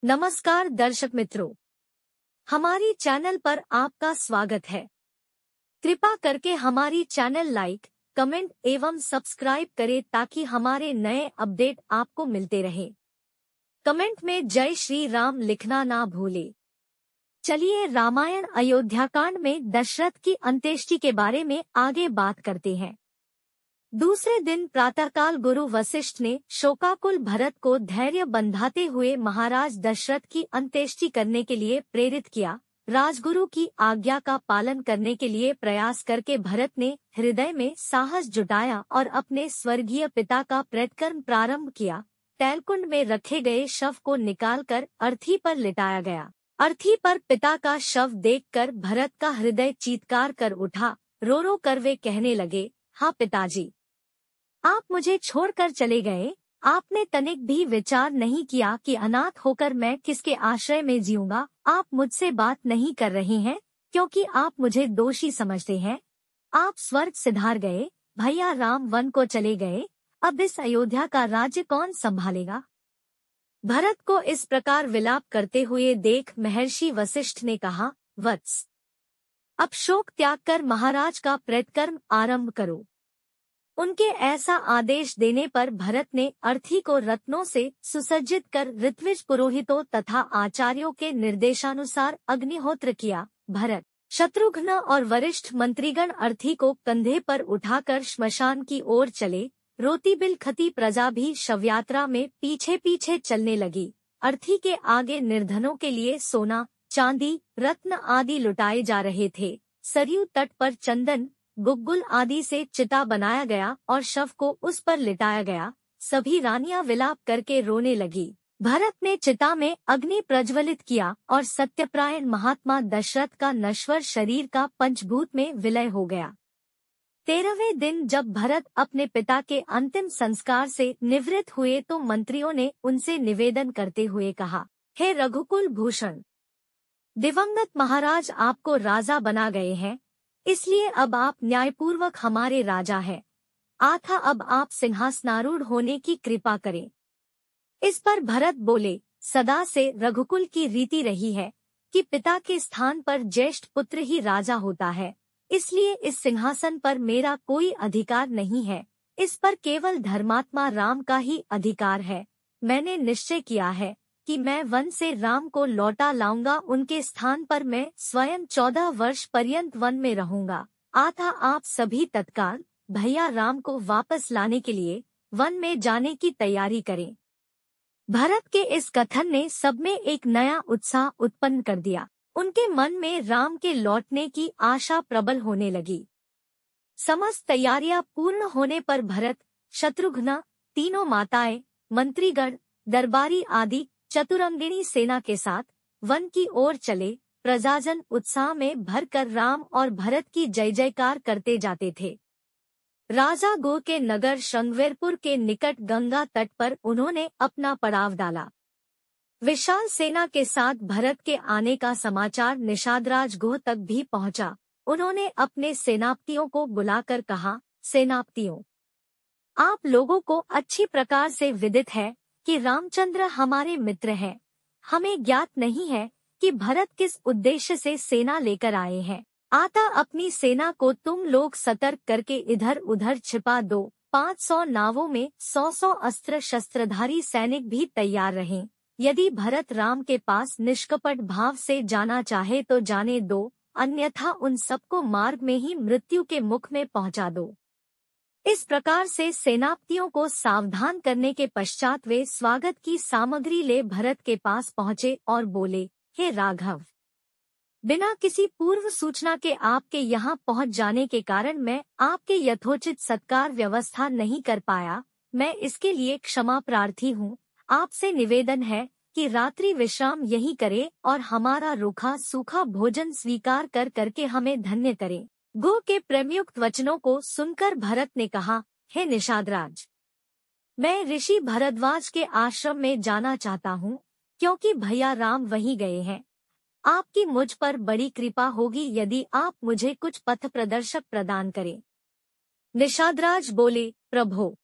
नमस्कार दर्शक मित्रों, हमारी चैनल पर आपका स्वागत है। कृपा करके हमारी चैनल लाइक, कमेंट एवं सब्सक्राइब करें ताकि हमारे नए अपडेट आपको मिलते रहे। कमेंट में जय श्री राम लिखना ना भूले। चलिए रामायण अयोध्याकांड में दशरथ की अंत्येष्टि के बारे में आगे बात करते हैं। दूसरे दिन प्रातःकाल गुरु वशिष्ठ ने शोकाकुल भरत को धैर्य बंधाते हुए महाराज दशरथ की अंत्येष्टि करने के लिए प्रेरित किया। राजगुरु की आज्ञा का पालन करने के लिए प्रयास करके भरत ने हृदय में साहस जुटाया और अपने स्वर्गीय पिता का प्रेतकर्म प्रारंभ किया। तैलकुंड में रखे गए शव को निकालकर अर्थी पर लिटाया गया। अर्थी पर पिता का शव देखकर भरत का हृदय चीत्कार कर उठा। रो रो कर वे कहने लगे, हाँ पिताजी, आप मुझे छोड़कर चले गए। आपने तनिक भी विचार नहीं किया कि अनाथ होकर मैं किसके आश्रय में जीऊंगा। आप मुझसे बात नहीं कर रहे हैं क्योंकि आप मुझे दोषी समझते हैं। आप स्वर्ग सिधार गए, भैया राम वन को चले गए। अब इस अयोध्या का राज्य कौन संभालेगा। भरत को इस प्रकार विलाप करते हुए देख महर्षि वशिष्ठ ने कहा, वत्स, अब शोक त्याग कर महाराज का प्रेतकर्म आरंभ करो। उनके ऐसा आदेश देने पर भरत ने अर्थी को रत्नों से सुसज्जित कर ऋत्विज पुरोहितों तथा आचार्यों के निर्देशानुसार अग्निहोत्र किया। भरत, शत्रुघ्न और वरिष्ठ मंत्रीगण अर्थी को कंधे पर उठाकर श्मशान की ओर चले। रोती बिलखती प्रजा भी शवयात्रा में पीछे पीछे चलने लगी। अर्थी के आगे निर्धनों के लिए सोना, चांदी, रत्न आदि लुटाए जा रहे थे। सरयू तट पर चंदन, गुग्गुल आदि से चिता बनाया गया और शव को उस पर लिटाया गया। सभी रानियां विलाप करके रोने लगी। भरत ने चिता में अग्नि प्रज्वलित किया और सत्यप्रायण महात्मा दशरथ का नश्वर शरीर का पंचभूत में विलय हो गया। 13वें दिन जब भरत अपने पिता के अंतिम संस्कार से निवृत्त हुए तो मंत्रियों ने उनसे निवेदन करते हुए कहा, हे रघुकुल भूषण, दिवंगत महाराज आपको राजा बना गए हैं, इसलिए अब आप न्यायपूर्वक हमारे राजा हैं। आथा अब आप सिंहासनारूढ़ होने की कृपा करें। इस पर भरत बोले, सदा से रघुकुल की रीति रही है कि पिता के स्थान पर ज्येष्ठ पुत्र ही राजा होता है, इसलिए इस सिंहासन पर मेरा कोई अधिकार नहीं है। इस पर केवल धर्मात्मा राम का ही अधिकार है। मैंने निश्चय किया है कि मैं वन से राम को लौटा लाऊंगा। उनके स्थान पर मैं स्वयं 14 वर्ष पर्यंत वन में रहूंगा। आथा आप सभी तत्काल भैया राम को वापस लाने के लिए वन में जाने की तैयारी करें। भरत के इस कथन ने सब में एक नया उत्साह उत्पन्न कर दिया। उनके मन में राम के लौटने की आशा प्रबल होने लगी। समस्त तैयारियां पूर्ण होने पर भरत, शत्रुघ्न, तीनों माताएं, मंत्रीगण, दरबारी आदि चतुरंगिणी सेना के साथ वन की ओर चले। प्रजाजन उत्साह में भरकर राम और भरत की जय जयकार करते जाते थे। राजा गो के नगर श्रृंगवेरपुर के निकट गंगा तट पर उन्होंने अपना पड़ाव डाला। विशाल सेना के साथ भरत के आने का समाचार निषादराज गोह तक भी पहुंचा। उन्होंने अपने सेनापतियों को बुलाकर कहा, सेनापतियों, आप लोगों को अच्छी प्रकार से विदित है कि रामचंद्र हमारे मित्र हैं। हमें ज्ञात नहीं है कि भरत किस उद्देश्य से सेना लेकर आए हैं। आता अपनी सेना को तुम लोग सतर्क करके इधर उधर छिपा दो। 500 नावों में 100 अस्त्र शस्त्रधारी सैनिक भी तैयार रहें। यदि भरत राम के पास निष्कपट भाव से जाना चाहे तो जाने दो, अन्यथा उन सबको मार्ग में ही मृत्यु के मुख में पहुंचा दो। इस प्रकार से सेनापतियों को सावधान करने के पश्चात वे स्वागत की सामग्री ले भरत के पास पहुँचे और बोले, हे राघव, बिना किसी पूर्व सूचना के आपके यहाँ पहुँच जाने के कारण मैं आपके यथोचित सत्कार व्यवस्था नहीं कर पाया। मैं इसके लिए क्षमा प्रार्थी हूँ। आपसे निवेदन है कि रात्रि विश्राम यहीं करें और हमारा रूखा सूखा भोजन स्वीकार कर करके हमें धन्य करें। गो के प्रेमयुक्त वचनों को सुनकर भरत ने कहा, हे निषादराज, मैं ऋषि भरद्वाज के आश्रम में जाना चाहता हूँ क्योंकि भैया राम वहीं गए हैं। आपकी मुझ पर बड़ी कृपा होगी यदि आप मुझे कुछ पथ प्रदर्शक प्रदान करें। निषादराज बोले, प्रभो,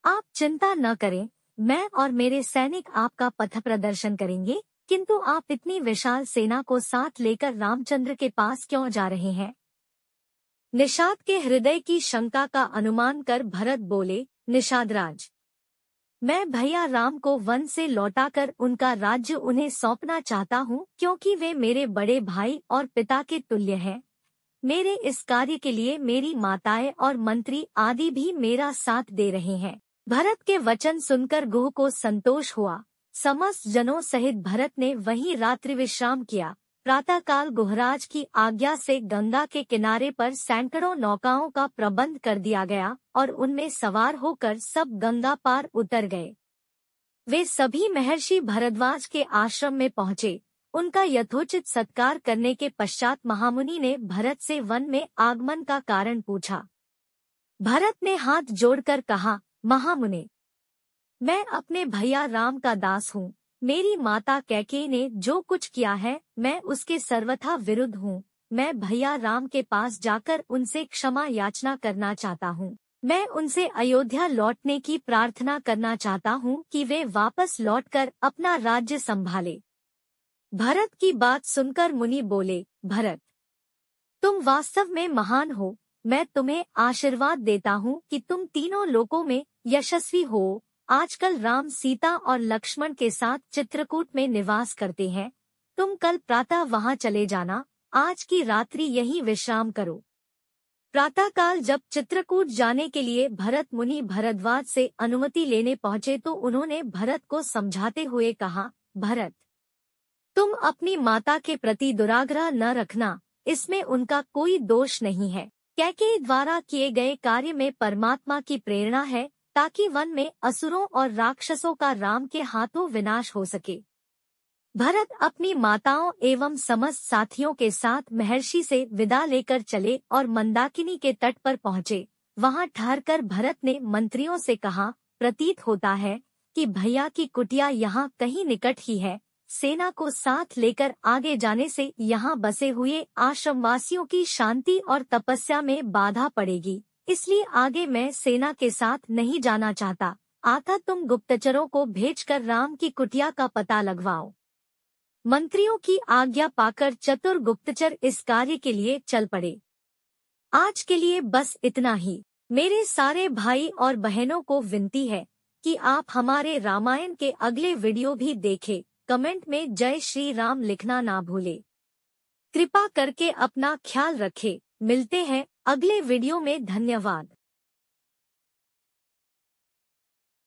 आप चिंता न करें, मैं और मेरे सैनिक आपका पथ प्रदर्शन करेंगे, किंतु आप इतनी विशाल सेना को साथ लेकर रामचंद्र के पास क्यों जा रहे हैं? निषाद के हृदय की शंका का अनुमान कर भरत बोले, निषादराज, मैं भैया राम को वन से लौटाकर उनका राज्य उन्हें सौंपना चाहता हूँ, क्योंकि वे मेरे बड़े भाई और पिता के तुल्य हैं। मेरे इस कार्य के लिए मेरी माताएं और मंत्री आदि भी मेरा साथ दे रहे हैं। भरत के वचन सुनकर गुह को संतोष हुआ। समस्त जनों सहित भरत ने वहीं रात्रि विश्राम किया। प्रातःकाल गुहराज की आज्ञा से गंगा के किनारे पर सैकड़ों नौकाओं का प्रबंध कर दिया गया और उनमें सवार होकर सब गंगा पार उतर गए। वे सभी महर्षि भरद्वाज के आश्रम में पहुँचे। उनका यथोचित सत्कार करने के पश्चात महामुनि ने भरत से वन में आगमन का कारण पूछा। भरत ने हाथ जोड़कर कहा, महामुने, मैं अपने भैया राम का दास हूँ। मेरी माता कैकेयी ने जो कुछ किया है मैं उसके सर्वथा विरुद्ध हूँ। मैं भैया राम के पास जाकर उनसे क्षमा याचना करना चाहता हूँ। मैं उनसे अयोध्या लौटने की प्रार्थना करना चाहता हूँ कि वे वापस लौटकर अपना राज्य संभाले। भरत की बात सुनकर मुनि बोले, भरत, तुम वास्तव में महान हो। मैं तुम्हें आशीर्वाद देता हूँ कि तुम तीनों लोकों में यशस्वी हो। आजकल राम, सीता और लक्ष्मण के साथ चित्रकूट में निवास करते हैं। तुम कल प्रातः वहां चले जाना। आज की रात्रि यहीं विश्राम करो। प्रातःकाल जब चित्रकूट जाने के लिए भरत मुनि भरद्वाज से अनुमति लेने पहुंचे तो उन्होंने भरत को समझाते हुए कहा, भरत, तुम अपनी माता के प्रति दुराग्रह न रखना। इसमें उनका कोई दोष नहीं है। कैकेयी द्वारा किए गए कार्य में परमात्मा की प्रेरणा है, ताकि वन में असुरों और राक्षसों का राम के हाथों विनाश हो सके। भरत अपनी माताओं एवं समस्त साथियों के साथ महर्षि से विदा लेकर चले और मंदाकिनी के तट पर पहुँचे। वहां ठहरकर भरत ने मंत्रियों से कहा, प्रतीत होता है कि भैया की कुटिया यहाँ कहीं निकट ही है। सेना को साथ लेकर आगे जाने से यहाँ बसे हुए आश्रमवासियों की शांति और तपस्या में बाधा पड़ेगी। इसलिए आगे मैं सेना के साथ नहीं जाना चाहता। आता तुम गुप्तचरों को भेजकर राम की कुटिया का पता लगवाओ। मंत्रियों की आज्ञा पाकर चतुर गुप्तचर इस कार्य के लिए चल पड़े। आज के लिए बस इतना ही। मेरे सारे भाई और बहनों को विनती है कि आप हमारे रामायण के अगले वीडियो भी देखें। कमेंट में जय श्री राम लिखना ना भूले। कृपा करके अपना ख्याल रखें। मिलते हैं अगले वीडियो में। धन्यवाद।